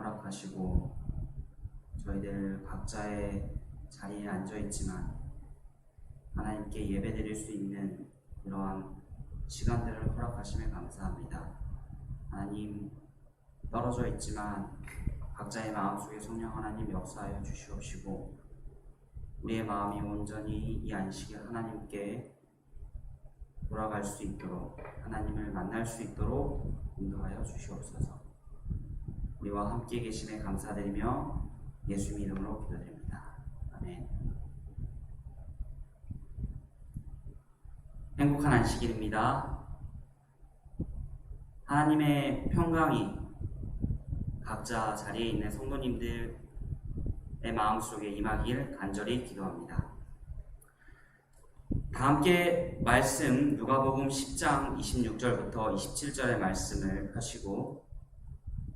허락하시고 저희들 각자의 자리에 앉아있지만 하나님께 예배드릴 수 있는 그러한 시간들을 허락하심에 감사합니다. 하나님, 떨어져 있지만 각자의 마음속에 성령 하나님 역사하여 주시옵시고 우리의 마음이 온전히 이 안식에 하나님께 돌아갈 수 있도록, 하나님을 만날 수 있도록 인도하여 주시옵소서. 우리와 함께 계심에 감사드리며 예수님 이름으로 기도드립니다. 아멘. 행복한 안식일입니다. 하나님의 평강이 각자 자리에 있는 성도님들의 마음속에 임하길 간절히 기도합니다. 다 함께 말씀 누가복음 10장 26절부터 27절의 말씀을 펴시고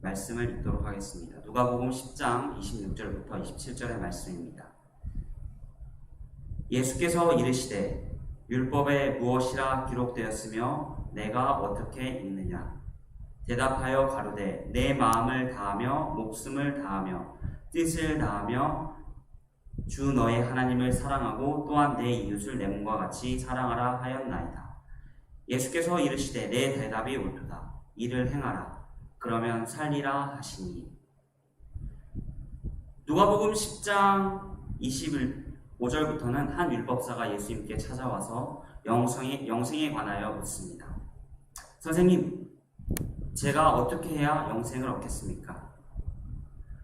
말씀을 읽도록 하겠습니다. 누가복음 10장 26절부터 27절의 말씀입니다. 예수께서 이르시되 율법에 무엇이라 기록되었으며 내가 어떻게 읽느냐? 대답하여 가로되 내 마음을 다하며 목숨을 다하며 뜻을 다하며 주 너의 하나님을 사랑하고 또한 내 이웃을 내 몸과 같이 사랑하라 하였나이다. 예수께서 이르시되 내 대답이 옳도다. 이를 행하라. 그러면 살리라 하시니. 누가복음 10장 25절부터는 한 율법사가 예수님께 찾아와서 영생에 관하여 묻습니다. 선생님, 제가 어떻게 해야 영생을 얻겠습니까?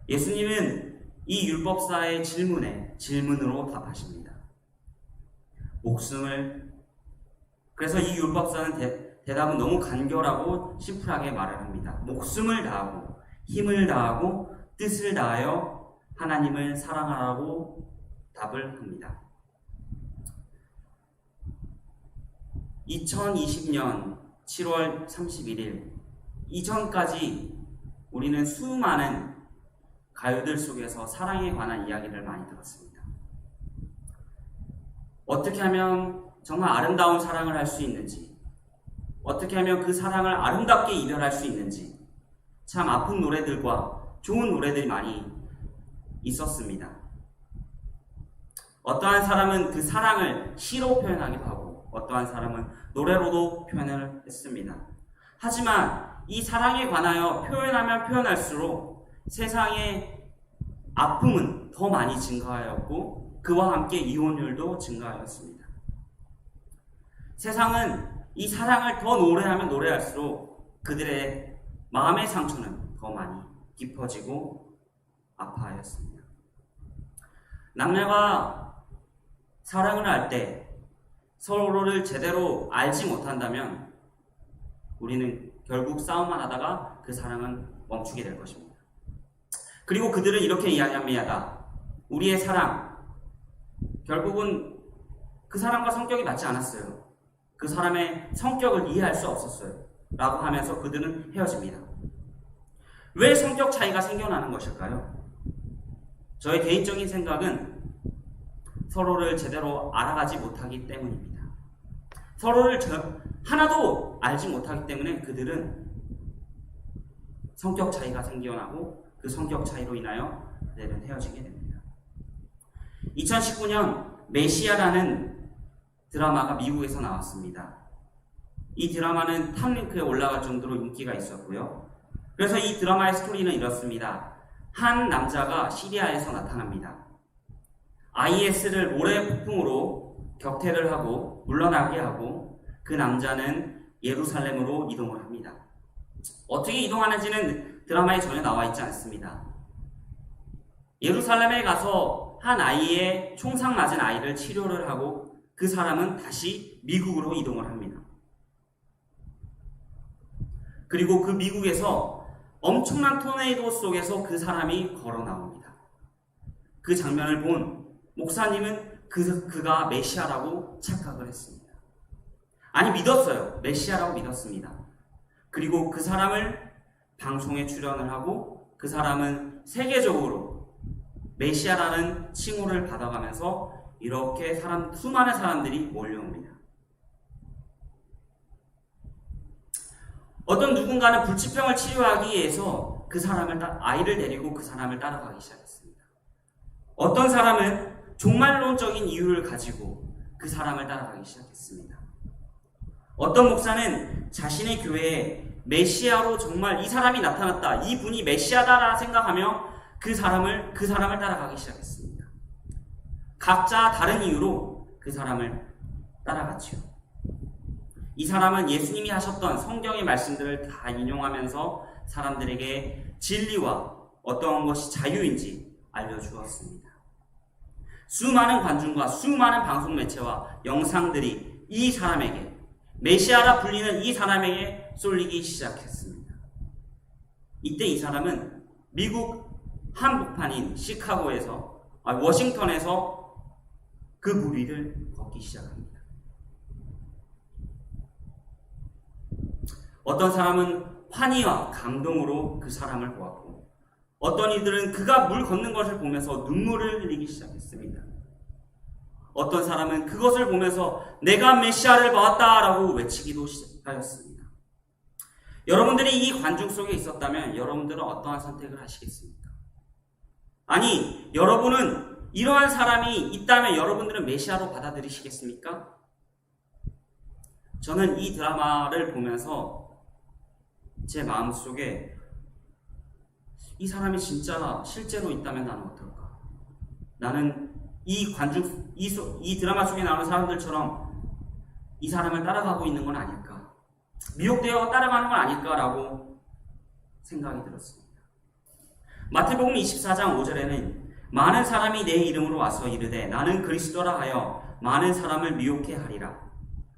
예수님은 이 율법사의 질문으로 답하십니다. 그래서 이 율법사는 대답은 너무 간결하고 심플하게 말을 합니다. 목숨을 다하고 힘을 다하고 뜻을 다하여 하나님을 사랑하라고 답을 합니다. 2020년 7월 31일 이전까지 우리는 수많은 가요들 속에서 사랑에 관한 이야기를 많이 들었습니다. 어떻게 하면 정말 아름다운 사랑을 할 수 있는지, 어떻게 하면 그 사랑을 아름답게 이별할 수 있는지, 참 아픈 노래들과 좋은 노래들이 많이 있었습니다. 어떠한 사람은 그 사랑을 시로 표현하기도 하고 어떠한 사람은 노래로도 표현을 했습니다. 하지만 이 사랑에 관하여 표현하면 표현할수록 세상의 아픔은 더 많이 증가하였고 그와 함께 이혼율도 증가하였습니다. 세상은 이 사랑을 더 노래하면 노래할수록 그들의 마음의 상처는 더 많이 깊어지고 아파하였습니다. 남녀가 사랑을 할 때 서로를 제대로 알지 못한다면 우리는 결국 싸움만 하다가 그 사랑은 멈추게 될 것입니다. 그리고 그들은 이렇게 이야기합니다. 우리의 사랑, 결국은 그 사람과 성격이 맞지 않았어요. 그 사람의 성격을 이해할 수 없었어요. 라고 하면서 그들은 헤어집니다. 왜 성격 차이가 생겨나는 것일까요? 저의 개인적인 생각은 서로를 제대로 알아가지 못하기 때문입니다. 서로를 하나도 알지 못하기 때문에 그들은 성격 차이가 생겨나고 그 성격 차이로 인하여 그들은 헤어지게 됩니다. 2019년 메시아라는 드라마가 미국에서 나왔습니다. 이 드라마는 탑링크에 올라갈 정도로 인기가 있었고요. 그래서 이 드라마의 스토리는 이렇습니다. 한 남자가 시리아에서 나타납니다. IS를 모래 폭풍으로 격퇴를 하고 물러나게 하고 그 남자는 예루살렘으로 이동을 합니다. 어떻게 이동하는지는 드라마에 전혀 나와 있지 않습니다. 예루살렘에 가서 한 아이의 총상 맞은 아이를 치료를 하고 그 사람은 다시 미국으로 이동을 합니다. 그리고 그 미국에서 엄청난 토네이도 속에서 그 사람이 걸어 나옵니다. 그 장면을 본 목사님은 그가 메시아라고 착각을 했습니다. 아니, 믿었어요. 메시아라고 믿었습니다. 그리고 그 사람을 방송에 출연을 하고 그 사람은 세계적으로 메시아라는 칭호를 받아가면서 이렇게 수많은 사람들이 몰려옵니다. 어떤 누군가는 불치병을 치료하기 위해서 아이를 데리고 그 사람을 따라가기 시작했습니다. 어떤 사람은 종말론적인 이유를 가지고 그 사람을 따라가기 시작했습니다. 어떤 목사는 자신의 교회에 메시아로 정말 이 사람이 나타났다, 이분이 메시아다라 생각하며 그 사람을 따라가기 시작했습니다. 각자 다른 이유로 그 사람을 따라갔지요. 이 사람은 예수님이 하셨던 성경의 말씀들을 다 인용하면서 사람들에게 진리와 어떤 것이 자유인지 알려주었습니다. 수많은 관중과 수많은 방송 매체와 영상들이 이 사람에게, 메시아라 불리는 이 사람에게 쏠리기 시작했습니다. 이때 이 사람은 미국 한복판인 워싱턴에서 그 무리를 걷기 시작합니다. 어떤 사람은 환희와 감동으로 그 사람을 보았고, 어떤 이들은 그가 물 걷는 것을 보면서 눈물을 흘리기 시작했습니다. 어떤 사람은 그것을 보면서 내가 메시아를 보았다라고 외치기도 시작하였습니다. 여러분들이 이 관중 속에 있었다면 여러분들은 어떠한 선택을 하시겠습니까? 아니, 여러분은 이러한 사람이 있다면 여러분들은 메시아로 받아들이시겠습니까? 저는 이 드라마를 보면서 제 마음속에 이 사람이 진짜 실제로 있다면 나는 어떨까? 나는 이 드라마 속에 나오는 사람들처럼 이 사람을 따라가고 있는 건 아닐까? 미혹되어 따라가는 건 아닐까라고 생각이 들었습니다. 마태복음 24장 5절에는 많은 사람이 내 이름으로 와서 이르되 나는 그리스도라 하여 많은 사람을 미혹해 하리라.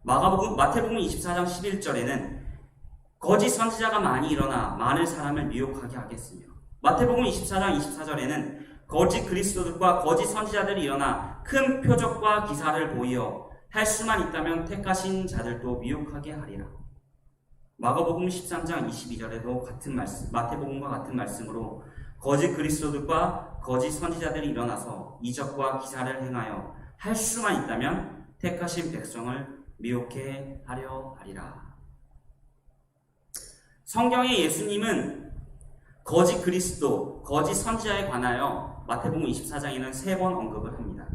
마태복음 24장 11절에는 거짓 선지자가 많이 일어나 많은 사람을 미혹하게 하겠으며, 마태복음 24장 24절에는 거짓 그리스도들과 거짓 선지자들이 일어나 큰 표적과 기사를 보이어 할 수만 있다면 택하신 자들도 미혹하게 하리라. 마가복음 13장 22절에도 마태복음과 같은 말씀으로 거짓 그리스도들과 거짓 선지자들이 일어나서 이적과 기사를 행하여 할 수만 있다면 택하신 백성을 미혹해 하려 하리라. 성경의 예수님은 거짓 그리스도, 거짓 선지자에 관하여 마태복음 24장에는 3번 언급을 합니다.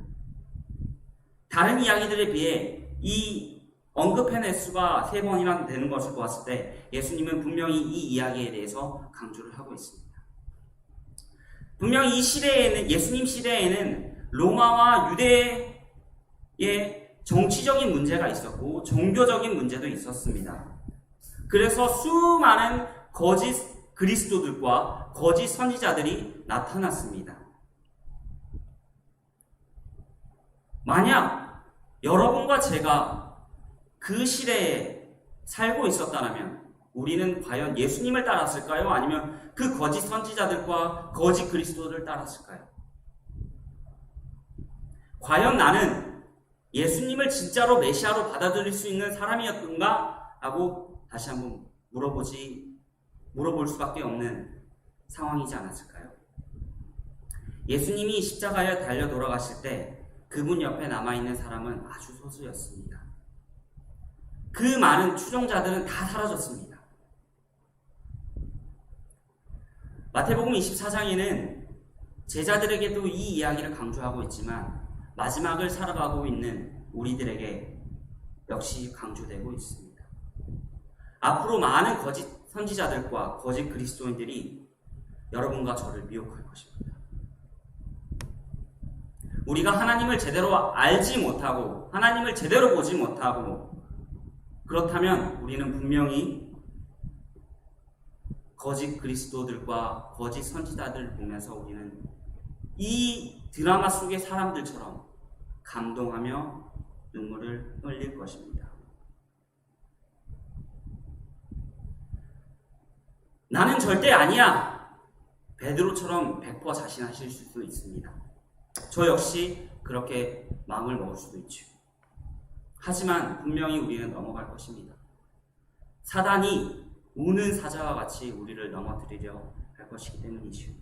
다른 이야기들에 비해 이 언급한 횟수가 3번이나 되는 것을 보았을 때 예수님은 분명히 이 이야기에 대해서 강조를 하고 있습니다. 분명히 이 시대에는, 예수님 시대에는 로마와 유대의 정치적인 문제가 있었고 종교적인 문제도 있었습니다. 그래서 수많은 거짓 그리스도들과 거짓 선지자들이 나타났습니다. 만약 여러분과 제가 그 시대에 살고 있었다면 우리는 과연 예수님을 따랐을까요? 아니면 그 거짓 선지자들과 거짓 그리스도를 따랐을까요? 과연 나는 예수님을 진짜로 메시아로 받아들일 수 있는 사람이었던가? 하고 다시 한번 물어볼 수밖에 없는 상황이지 않았을까요? 예수님이 십자가에 달려 돌아가실 때 그분 옆에 남아있는 사람은 아주 소수였습니다. 그 많은 추종자들은 다 사라졌습니다. 마태복음 24장에는 제자들에게도 이 이야기를 강조하고 있지만 마지막을 살아가고 있는 우리들에게 역시 강조되고 있습니다. 앞으로 많은 거짓 선지자들과 거짓 그리스도인들이 여러분과 저를 미혹할 것입니다. 우리가 하나님을 제대로 알지 못하고 하나님을 제대로 보지 못하고 그렇다면 우리는 분명히 거짓 그리스도들과 거짓 선지자들을 보면서 우리는 이 드라마 속의 사람들처럼 감동하며 눈물을 흘릴 것입니다. 나는 절대 아니야! 베드로처럼 100% 자신하실 수도 있습니다. 저 역시 그렇게 마음을 먹을 수도 있죠. 하지만 분명히 우리는 넘어갈 것입니다. 사단이 우는 사자와 같이 우리를 넘어뜨리려 할 것이기 때문이죠.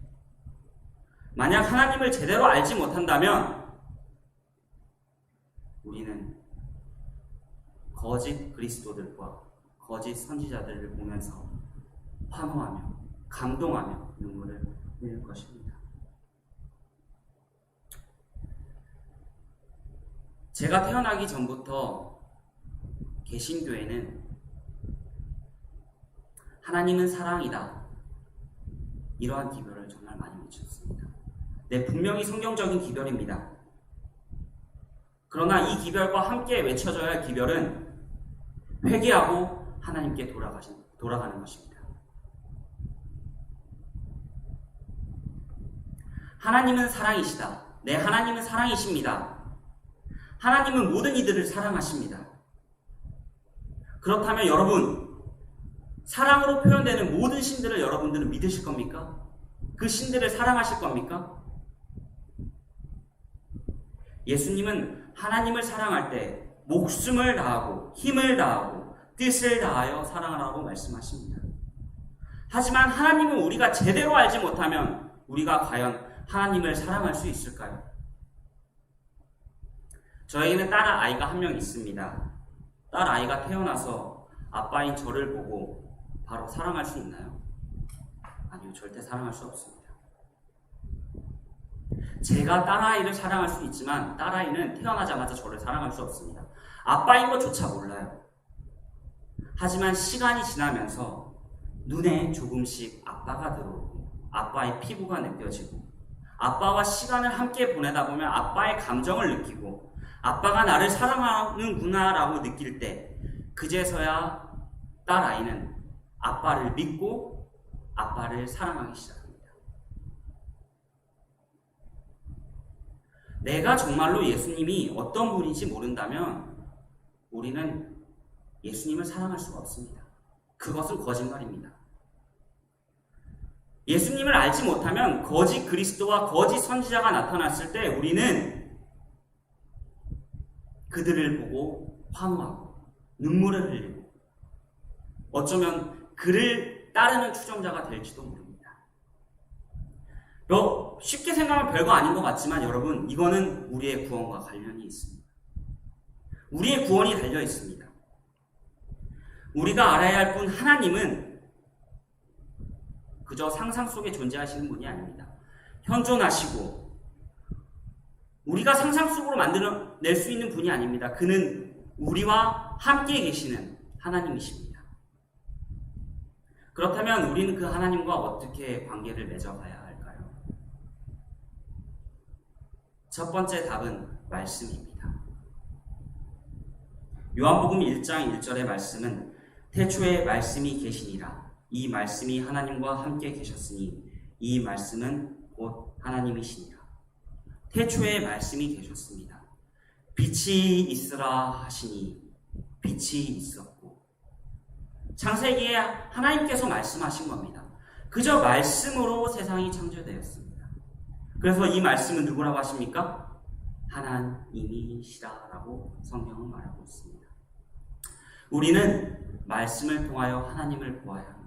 만약 하나님을 제대로 알지 못한다면 우리는 거짓 그리스도들과 거짓 선지자들을 보면서 환호하며 감동하며 눈물을 흘릴 것입니다. 제가 태어나기 전부터 개신교에는 하나님은 사랑이다, 이러한 기별을 정말 많이 외쳤습니다. 네, 분명히 성경적인 기별입니다. 그러나 이 기별과 함께 외쳐져야 할 기별은 회개하고 하나님께 돌아가는 것입니다. 하나님은 사랑이시다. 네, 하나님은 사랑이십니다. 하나님은 모든 이들을 사랑하십니다. 그렇다면 여러분, 사랑으로 표현되는 모든 신들을 여러분들은 믿으실 겁니까? 그 신들을 사랑하실 겁니까? 예수님은 하나님을 사랑할 때 목숨을 다하고 힘을 다하고 뜻을 다하여 사랑하라고 말씀하십니다. 하지만 하나님은 우리가 제대로 알지 못하면 우리가 과연 하나님을 사랑할 수 있을까요? 저에게는 딸 아이가 한 명 있습니다. 딸 아이가 태어나서 아빠인 저를 보고 바로 사랑할 수 있나요? 아니요, 절대 사랑할 수 없습니다. 제가 딸아이를 사랑할 수 있지만 딸아이는 태어나자마자 저를 사랑할 수 없습니다. 아빠인 것조차 몰라요. 하지만 시간이 지나면서 눈에 조금씩 아빠가 들어오고 아빠의 피부가 느껴지고 아빠와 시간을 함께 보내다 보면 아빠의 감정을 느끼고 아빠가 나를 사랑하는구나 라고 느낄 때 그제서야 딸아이는 아빠를 믿고 아빠를 사랑하기 시작합니다. 내가 정말로 예수님이 어떤 분인지 모른다면 우리는 예수님을 사랑할 수가 없습니다. 그것은 거짓말입니다. 예수님을 알지 못하면 거짓 그리스도와 거짓 선지자가 나타났을 때 우리는 그들을 보고 환호하고 눈물을 흘리고 어쩌면 그를 따르는 추종자가 될지도 모릅니다. 쉽게 생각하면 별거 아닌 것 같지만 여러분, 이거는 우리의 구원과 관련이 있습니다. 우리의 구원이 달려 있습니다. 우리가 알아야 할 분 하나님은 그저 상상 속에 존재하시는 분이 아닙니다. 현존하시고 우리가 상상 속으로 만들어낼 수 있는 분이 아닙니다. 그는 우리와 함께 계시는 하나님이십니다. 그렇다면 우리는 그 하나님과 어떻게 관계를 맺어가야 할까요? 첫 번째 답은 말씀입니다. 요한복음 1장 1절의 말씀은 태초에 말씀이 계시니라. 이 말씀이 하나님과 함께 계셨으니 이 말씀은 곧 하나님이시니라. 태초에 말씀이 계셨습니다. 빛이 있으라 하시니 빛이 있었고, 창세기에 하나님께서 말씀하신 겁니다. 그저 말씀으로 세상이 창조되었습니다. 그래서 이 말씀은 누구라고 하십니까? 하나님이시라라고 성경은 말하고 있습니다. 우리는 말씀을 통하여 하나님을 보아야 합니다.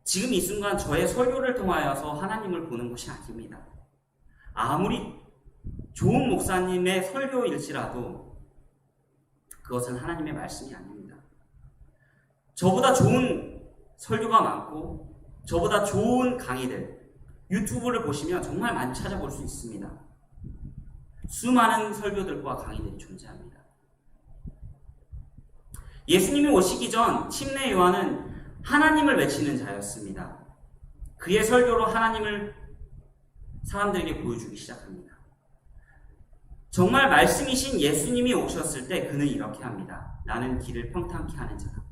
지금 이 순간 저의 설교를 통하여서 하나님을 보는 것이 아닙니다. 아무리 좋은 목사님의 설교일지라도 그것은 하나님의 말씀이 아닙니다. 저보다 좋은 설교가 많고 저보다 좋은 강의들, 유튜브를 보시면 정말 많이 찾아볼 수 있습니다. 수많은 설교들과 강의들이 존재합니다. 예수님이 오시기 전 침례 요한은 하나님을 외치는 자였습니다. 그의 설교로 하나님을 사람들에게 보여주기 시작합니다. 정말 말씀이신 예수님이 오셨을 때 그는 이렇게 합니다. 나는 길을 평탄케 하는 자다.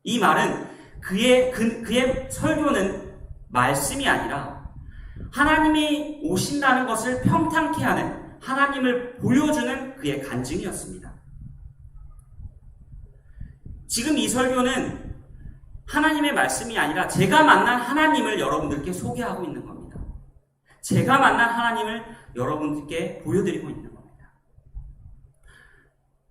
이 말은 그의 설교는 말씀이 아니라 하나님이 오신다는 것을 평탄케 하는, 하나님을 보여주는 그의 간증이었습니다. 지금 이 설교는 하나님의 말씀이 아니라 제가 만난 하나님을 여러분들께 소개하고 있는 겁니다. 제가 만난 하나님을 여러분들께 보여드리고 있는 겁니다.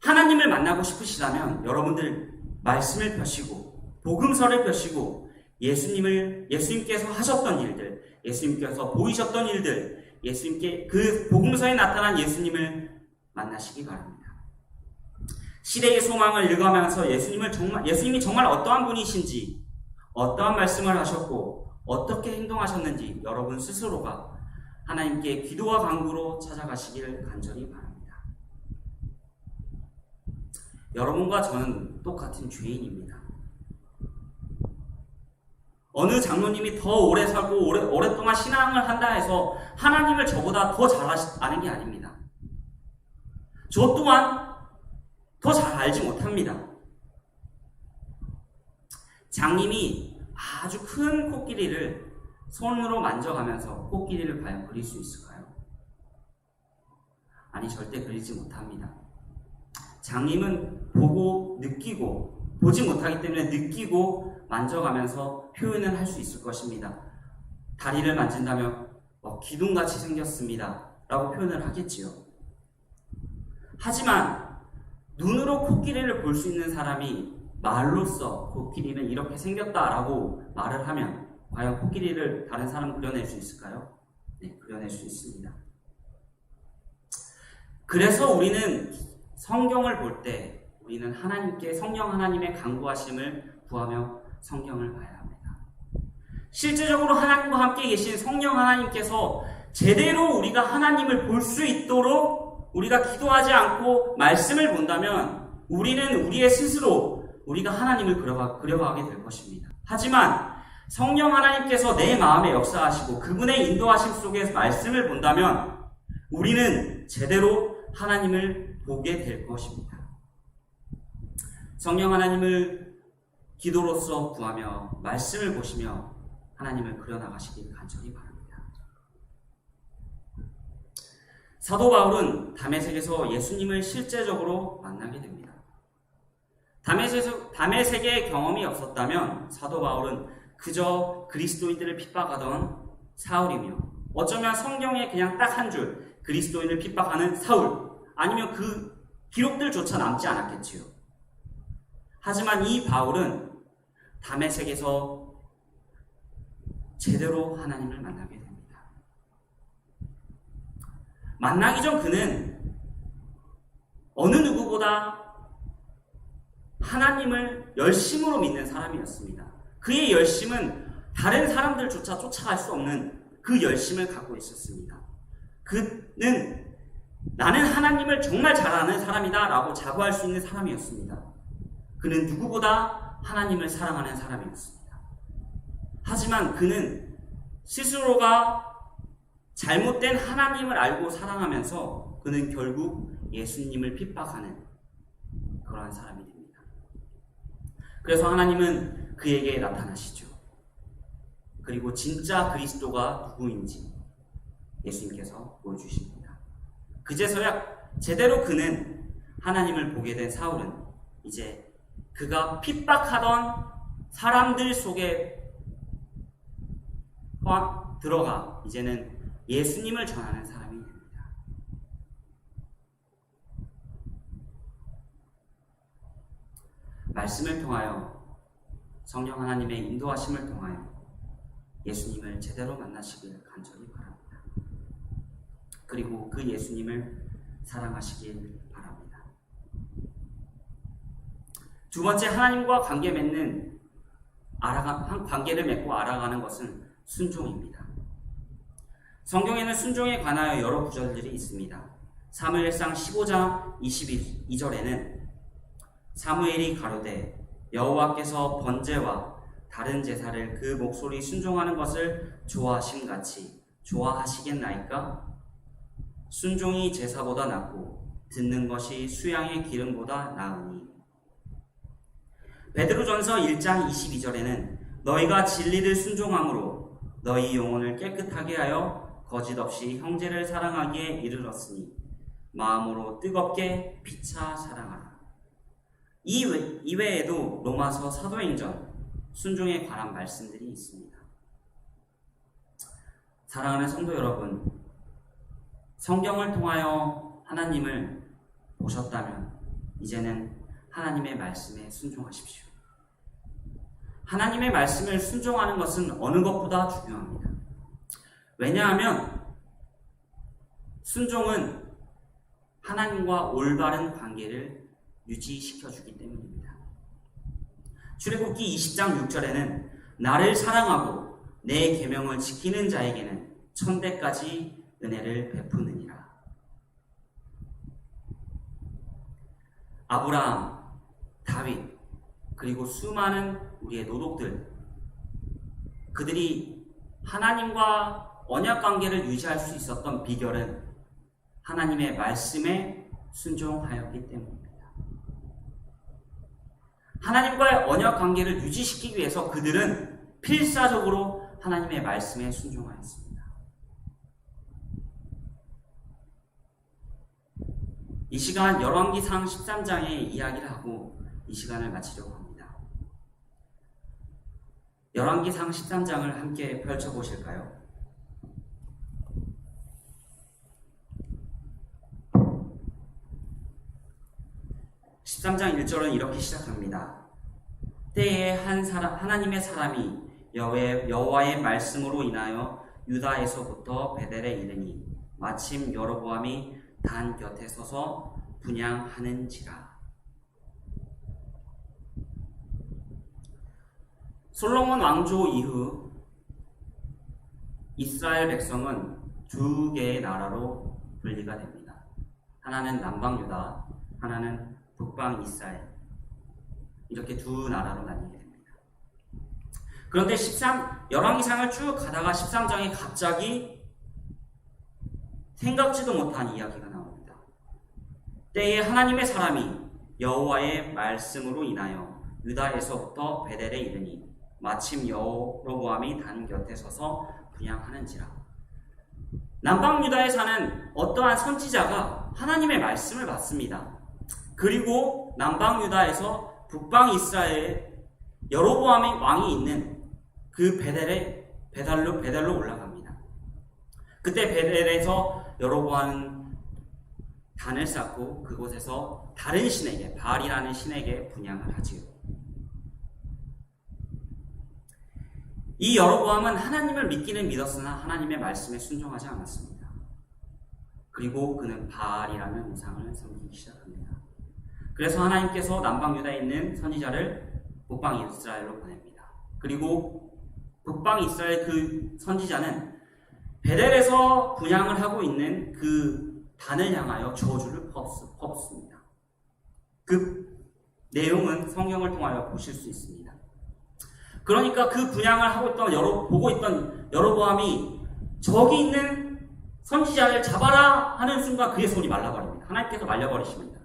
하나님을 만나고 싶으시다면 여러분들 말씀을 펴시고 복음서를 펴시고 예수님께서 하셨던 일들, 예수님께서 보이셨던 일들, 예수님께 그 복음서에 나타난 예수님을 만나시기 바랍니다. 시대의 소망을 읽어가면서 예수님이 정말 어떠한 분이신지, 어떠한 말씀을 하셨고 어떻게 행동하셨는지 여러분 스스로가 하나님께 기도와 간구로 찾아가시길 간절히 바랍니다. 여러분과 저는 똑같은 죄인입니다. 어느 장로님이 더 오래 살고 오랫동안 신앙을 한다 해서 하나님을 저보다 더 잘 아는 게 아닙니다. 저 또한 더 잘 알지 못합니다. 장님이 아주 큰 코끼리를 손으로 만져가면서 코끼리를 과연 그릴 수 있을까요? 아니, 절대 그리지 못합니다. 장님은 보고 느끼고, 보지 못하기 때문에 느끼고 만져가면서 표현을 할 수 있을 것입니다. 다리를 만진다면 기둥같이 생겼습니다 라고 표현을 하겠지요. 하지만 눈으로 코끼리를 볼 수 있는 사람이 말로써 코끼리는 이렇게 생겼다라고 말을 하면 과연 코끼리를 다른 사람은 그려낼 수 있을까요? 네, 그려낼 수 있습니다. 그래서 우리는 성경을 볼 때 우리는 성령 하나님의 간구하심을 구하며 성경을 봐야 합니다. 실제적으로 하나님과 함께 계신 성령 하나님께서 제대로 우리가 하나님을 볼 수 있도록 우리가 기도하지 않고 말씀을 본다면 우리는 우리의 스스로 우리가 하나님을 그려가게 될 것입니다. 하지만 성령 하나님께서 내 마음에 역사하시고 그분의 인도하심 속에서 말씀을 본다면 우리는 제대로 하나님을 보게 될 것입니다. 성령 하나님을 기도로서 구하며 말씀을 보시며 하나님을 그려나가시길 간절히 바랍니다. 사도 바울은 다메섹에서 예수님을 실제적으로 만나게 됩니다. 다메섹의 경험이 없었다면 사도 바울은 그저 그리스도인들을 핍박하던 사울이며 어쩌면 성경에 그냥 딱 한 줄 그리스도인을 핍박하는 사울 아니면 그 기록들조차 남지 않았겠지요. 하지만 이 바울은 다메섹에서 제대로 하나님을 만나게 됩니다. 만나기 전 그는 어느 누구보다 하나님을 열심으로 믿는 사람이었습니다. 그의 열심은 다른 사람들조차 쫓아갈 수 없는 그 열심을 갖고 있었습니다. 그는 나는 하나님을 정말 잘 아는 사람이다 라고 자부할 수 있는 사람이었습니다. 그는 누구보다 하나님을 사랑하는 사람이었습니다. 하지만 그는 스스로가 잘못된 하나님을 알고 사랑하면서 그는 결국 예수님을 핍박하는 그러한 사람이 됩니다. 그래서 하나님은 그에게 나타나시죠. 그리고 진짜 그리스도가 누구인지 예수님께서 보여주십니다. 그제서야 제대로 그는 하나님을 보게 된 사울은 이제 그가 핍박하던 사람들 속에 들어가 이제는 예수님을 전하는 사람이 됩니다. 말씀을 통하여 성령 하나님의 인도하심을 통하여 예수님을 제대로 만나시길 간절히 바랍니다. 그리고 그 예수님을 사랑하시길 바랍니다. 두 번째, 하나님과 관계를 맺고 알아가는 것은 순종입니다. 성경에는 순종에 관하여 여러 구절들이 있습니다. 사무엘상 15장 22절에는 사무엘이 가로되 여호와께서 번제와 다른 제사를 그 목소리 순종하는 것을 좋아하심같이 좋아하시겠나이까? 순종이 제사보다 낫고 듣는 것이 수양의 기름보다 나으니. 베드로전서 1장 22절에는 너희가 진리를 순종함으로 너희 영혼을 깨끗하게 하여 거짓 없이 형제를 사랑하기에 이르렀으니 마음으로 뜨겁게 피차 사랑하라. 이외에도 로마서 사도행전 순종에 관한 말씀들이 있습니다. 사랑하는 성도 여러분, 성경을 통하여 하나님을 보셨다면 이제는 하나님의 말씀에 순종하십시오. 하나님의 말씀을 순종하는 것은 어느 것보다 중요합니다. 왜냐하면 순종은 하나님과 올바른 관계를 유지시켜주기 때문입니다. 출애굽기 20장 6절에는 나를 사랑하고 내 계명을 지키는 자에게는 천대까지 은혜를 베푸느니라. 아브라함, 다윗, 그리고 수많은 우리의 노독들, 그들이 하나님과 언약 관계를 유지할 수 있었던 비결은 하나님의 말씀에 순종하였기 때문입니다. 하나님과의 언약 관계를 유지시키기 위해서 그들은 필사적으로 하나님의 말씀에 순종하였습니다. 이 시간 열왕기상 13장의 이야기를 하고 이 시간을 마치려고 합니다. 열왕기상 13장을 함께 펼쳐보실까요? 13장 1절은 이렇게 시작합니다. 때에 하나님의 사람이 여호와의 말씀으로 인하여 유다에서부터 베델에 이르니 마침 여로보암이 단 곁에 서서 분향하는지라. 솔로몬 왕조 이후 이스라엘 백성은 두 개의 나라로 분리가 됩니다. 하나는 남방 유다, 하나는 북방 이스라엘, 이렇게 두 나라로 나뉘게 됩니다. 그런데 열왕기상을 쭉 가다가 13장에 갑자기 생각지도 못한 이야기가 나옵니다. 때에 하나님의 사람이 여호와의 말씀으로 인하여 유다에서부터 베델에 이르니 마침 여로보암이 단 곁에 서서 분향하는지라. 남방 유다에 사는 어떠한 선지자가 하나님의 말씀을 받습니다. 그리고 남방 유다에서 북방 이스라엘에 여로보암의 왕이 있는 그 베델로 올라갑니다. 그때 베델에서 여로보암은 단을 쌓고 그곳에서 다른 신에게, 바알이라는 신에게 분향을 하지요. 이 여로보암은 하나님을 믿기는 믿었으나 하나님의 말씀에 순종하지 않았습니다. 그리고 그는 바알이라는 우상을 섬기기 시작합니다. 그래서 하나님께서 남방 유다에 있는 선지자를 북방 이스라엘로 보냅니다. 그리고 북방 이스라엘 그 선지자는 베델에서 분향을 하고 있는 그 단을 향하여 저주를 퍼붓습니다. 그 내용은 성경을 통하여 보실 수 있습니다. 그러니까 그 분향을 보고 있던 여로보암이 저기 있는 선지자를 잡아라 하는 순간 그의 손이 말라버립니다. 하나님께서 말려버리십니다.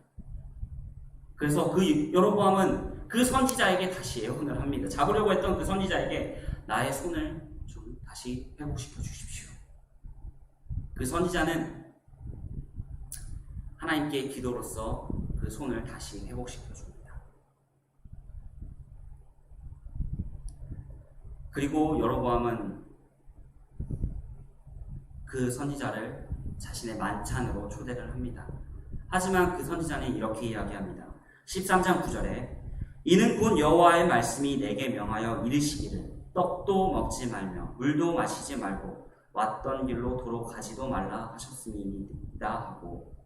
그래서 그 여로보암은 그 선지자에게 다시 예언을 합니다. 잡으려고 했던 그 선지자에게 나의 손을 좀 다시 회복시켜 주십시오. 그 선지자는 하나님께 기도로서 그 손을 다시 회복시켜 줍니다. 그리고 여로보암은 그 선지자를 자신의 만찬으로 초대를 합니다. 하지만 그 선지자는 이렇게 이야기합니다. 13장 9절에 이는 곧 여호와의 말씀이 내게 명하여 이르시기를 떡도 먹지 말며 물도 마시지 말고 왔던 길로 도로 가지도 말라 하셨음이니이다 하고,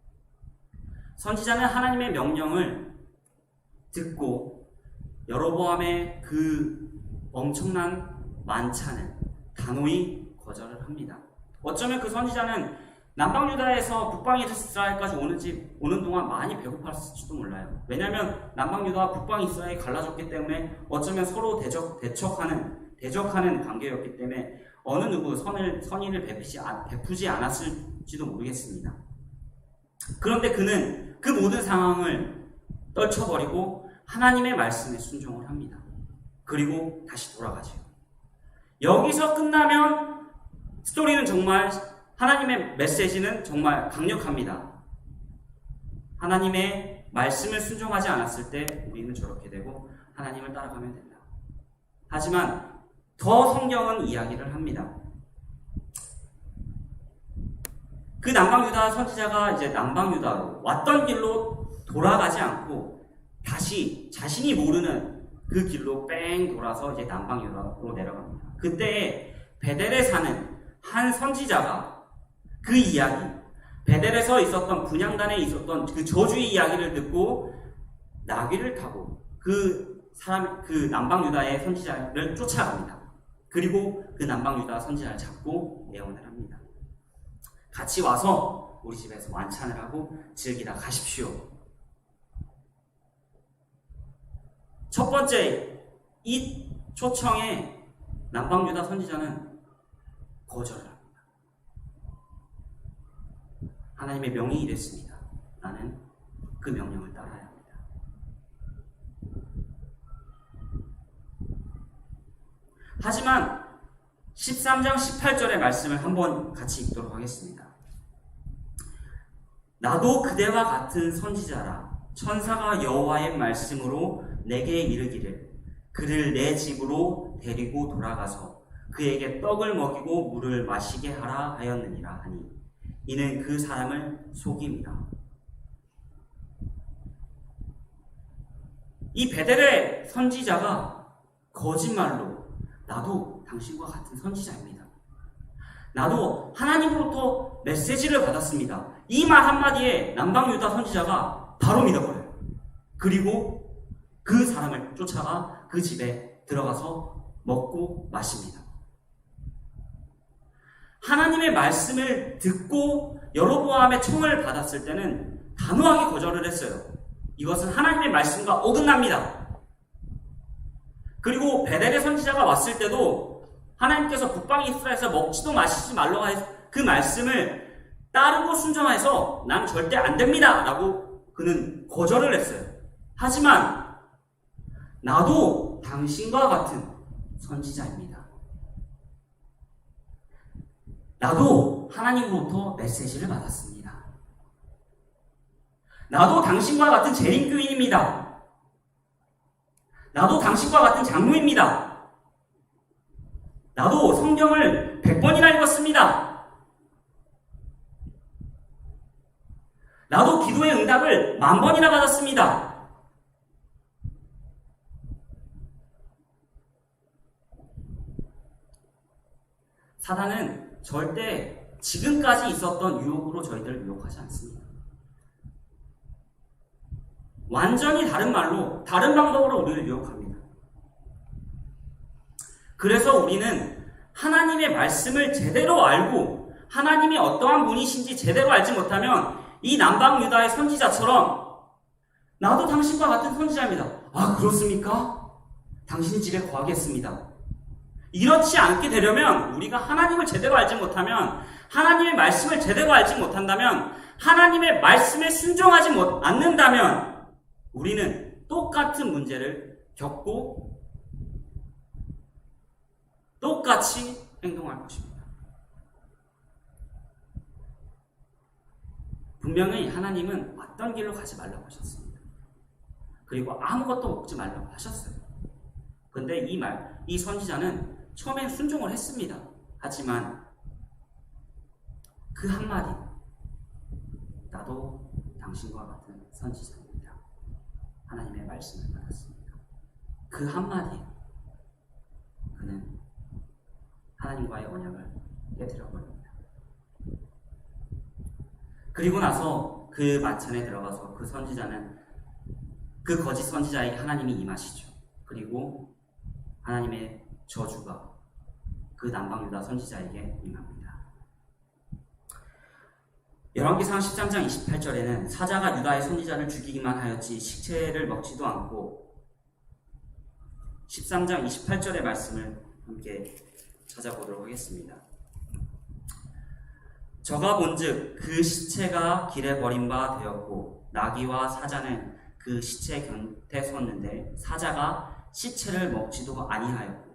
선지자는 하나님의 명령을 듣고 여로보암의 그 엄청난 만찬을 단호히 거절을 합니다. 어쩌면 그 선지자는 남방 유다에서 북방 이스라엘까지 오는 동안 많이 배고팠을지도 몰라요. 왜냐하면 남방 유다와 북방 이스라엘이 갈라졌기 때문에 어쩌면 서로 대적하는 관계였기 때문에 어느 누구 선의를 베푸지 않았을지도 모르겠습니다. 그런데 그는 그 모든 상황을 떨쳐버리고 하나님의 말씀에 순종을 합니다. 그리고 다시 돌아가죠. 여기서 끝나면 스토리는 정말, 하나님의 메시지는 정말 강력합니다. 하나님의 말씀을 순종하지 않았을 때 우리는 저렇게 되고 하나님을 따라가면 된다. 하지만 더 성경은 이야기를 합니다. 그 남방 유다 선지자가 이제 남방 유다로 왔던 길로 돌아가지 않고 다시 자신이 모르는 그 길로 뺑 돌아서 이제 남방 유다로 내려갑니다. 그때 베델에 사는 한 선지자가 그 이야기, 베델에서 있었던 분향단에 있었던 그 저주의 이야기를 듣고 나귀를 타고 그 남방 유다의 선지자를 쫓아갑니다. 그리고 그 남방 유다 선지자를 잡고 예언을 합니다. 같이 와서 우리 집에서 만찬을 하고 즐기다 가십시오. 첫 번째 이 초청에 남방 유다 선지자는 거절을 합니다. 하나님의 명이 이랬습니다. 나는 그 명령을 따라야 합니다. 하지만 13장 18절의 말씀을 한번 같이 읽도록 하겠습니다. 나도 그대와 같은 선지자라. 천사가 여호와의 말씀으로 내게 이르기를 그를 내 집으로 데리고 돌아가서 그에게 떡을 먹이고 물을 마시게 하라 하였느니라 하니 이는 그 사람을 속임이라. 이 베델의 선지자가 거짓말로 나도 당신과 같은 선지자입니다. 나도 하나님으로부터 메시지를 받았습니다. 이 말 한마디에 남방 유다 선지자가 바로 믿어버려요. 그리고 그 사람을 쫓아가 그 집에 들어가서 먹고 마십니다. 하나님의 말씀을 듣고 여로보암의 청을 받았을 때는 단호하게 거절을 했어요. 이것은 하나님의 말씀과 어긋납니다. 그리고 베델의 선지자가 왔을 때도 하나님께서 북방 이스라엘에서 먹지도 마시지 말라고 해서 그 말씀을 따르고 순종해서 난 절대 안 됩니다 라고 그는 거절을 했어요. 하지만 나도 당신과 같은 선지자입니다. 나도 하나님으로부터 메시지를 받았습니다. 나도 당신과 같은 재림교인입니다. 나도 당신과 같은 장로입니다. 나도 성경을 100번이나 읽었습니다. 나도 기도의 응답을 10,000번이나 받았습니다. 사단은 절대 지금까지 있었던 유혹으로 저희들을 유혹하지 않습니다. 완전히 다른 말로, 다른 방법으로 우리를 유혹합니다. 그래서 우리는 하나님의 말씀을 제대로 알고 하나님이 어떠한 분이신지 제대로 알지 못하면 이 남방 유다의 선지자처럼 나도 당신과 같은 선지자입니다. 아, 그렇습니까? 당신의 집에 거하겠습니다. 이렇지 않게 되려면 우리가 하나님을 제대로 알지 못하면 하나님의 말씀을 제대로 알지 못한다면 하나님의 말씀에 순종하지 않는다면 우리는 똑같은 문제를 겪고 똑같이 행동할 것입니다. 분명히 하나님은 어떤 길로 가지 말라고 하셨습니다. 그리고 아무것도 먹지 말라고 하셨어요. 근데 이 선지자는 처음엔 순종을 했습니다. 하지만 그 한마디, 나도 당신과 같은 선지자입니다. 하나님의 말씀을 받았습니다. 그 한마디, 그는 하나님과의 언약을 깨뜨려버립니다. 그리고 나서 그 만찬에 들어가서 그 선지자는 그 거짓 선지자에게 하나님이 임하시죠. 그리고 하나님의 저주가 그 남방 유다 선지자에게 임합니다. 열왕기상 13장 28절에는 사자가 유다의 선지자를 죽이기만 하였지 식체를 먹지도 않고 13장 28절의 말씀을 함께 찾아보도록 하겠습니다. 저가 본즉 그 시체가 길에 버린 바 되었고 나귀와 사자는 그 시체 곁에 섰는데 사자가 시체를 먹지도 아니하였고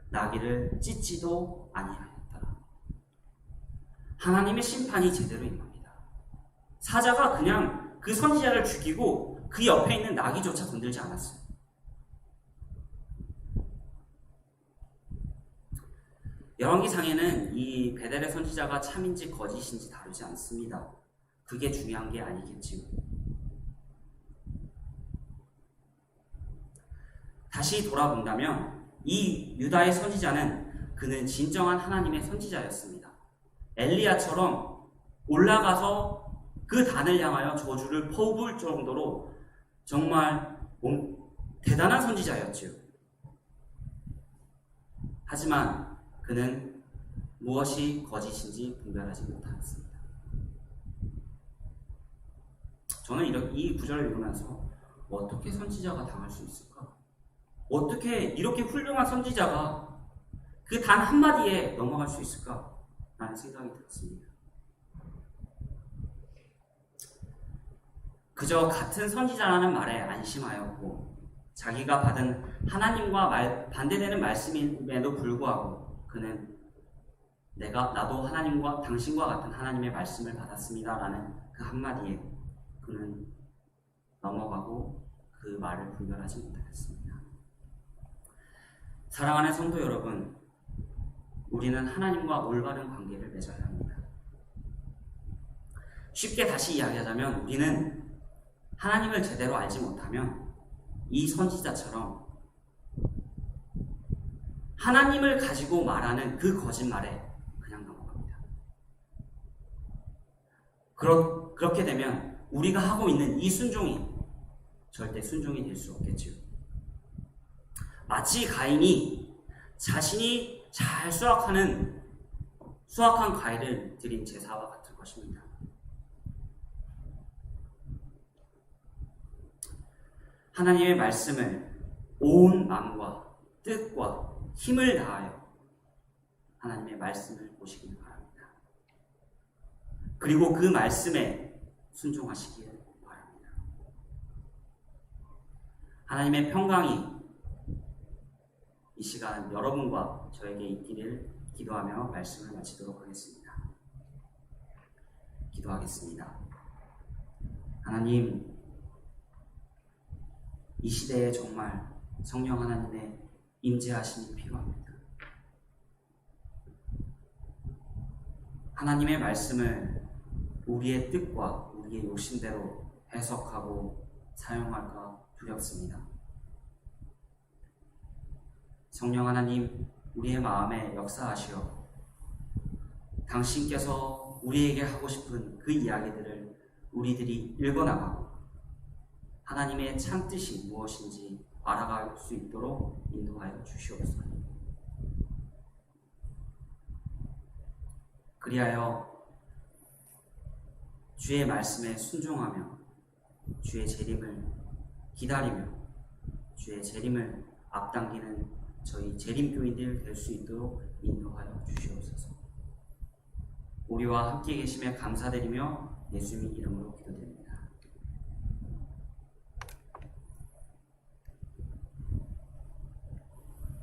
나귀를 찢지도 아니하였더라. 하나님의 심판이 제대로 임합니다. 사자가 그냥 그 선지자를 죽이고 그 옆에 있는 나귀조차 건들지 않았어요. 열왕기상에는 이 베델의 선지자가 참인지 거짓인지 다루지 않습니다. 그게 중요한 게 아니겠지요. 다시 돌아본다면 이 유다의 선지자는 그는 진정한 하나님의 선지자였습니다. 엘리야처럼 올라가서 그 단을 향하여 저주를 퍼부을 정도로 정말 대단한 선지자였지요. 하지만 그는 무엇이 거짓인지 분별하지 못했습니다. 저는 이 구절을 읽으면서 어떻게 선지자가 당할 수 있을까? 어떻게 이렇게 훌륭한 선지자가 그 단 한마디에 넘어갈 수 있을까? 라는 생각이 들었습니다. 그저 같은 선지자라는 말에 안심하였고 자기가 받은 하나님과 반대되는 말씀임에도 불구하고 그는 나도 하나님과 당신과 같은 하나님의 말씀을 받았습니다 라는 그 한마디에 그는 넘어가고 그 말을 분별하지 못하겠습니다. 사랑하는 성도 여러분, 우리는 하나님과 올바른 관계를 맺어야 합니다. 쉽게 다시 이야기하자면 우리는 하나님을 제대로 알지 못하면 이 선지자처럼 하나님을 가지고 말하는 그 거짓말에 그냥 넘어갑니다. 그렇게 되면 우리가 하고 있는 이 순종이 절대 순종이 될 수 없겠지요. 마치 가인이 자신이 잘 수확한 과일을 드린 제사와 같을 것입니다. 하나님의 말씀을 온 마음과 뜻과 힘을 다하여 하나님의 말씀을 보시길 바랍니다. 그리고 그 말씀에 순종하시길 바랍니다. 하나님의 평강이 이 시간 여러분과 저에게 있기를 기도하며 말씀을 마치도록 하겠습니다. 기도하겠습니다. 하나님, 이 시대에 정말 성령 하나님의 임재하심이 필요합니다. 하나님의 말씀을 우리의 뜻과 우리의 욕심대로 해석하고 사용할까 두렵습니다. 성령 하나님, 우리의 마음에 역사하시어 당신께서 우리에게 하고 싶은 그 이야기들을 우리들이 읽어나가고 하나님의 참 뜻이 무엇인지 알아갈 수 있도록 인도하여 주시옵소서. 그리하여 주의 말씀에 순종하며 주의 재림을 기다리며 주의 재림을 앞당기는 저희 재림교인들 될 수 있도록 인도하여 주시옵소서. 우리와 함께 계심에 감사드리며 예수님 이름으로 기도드립니다.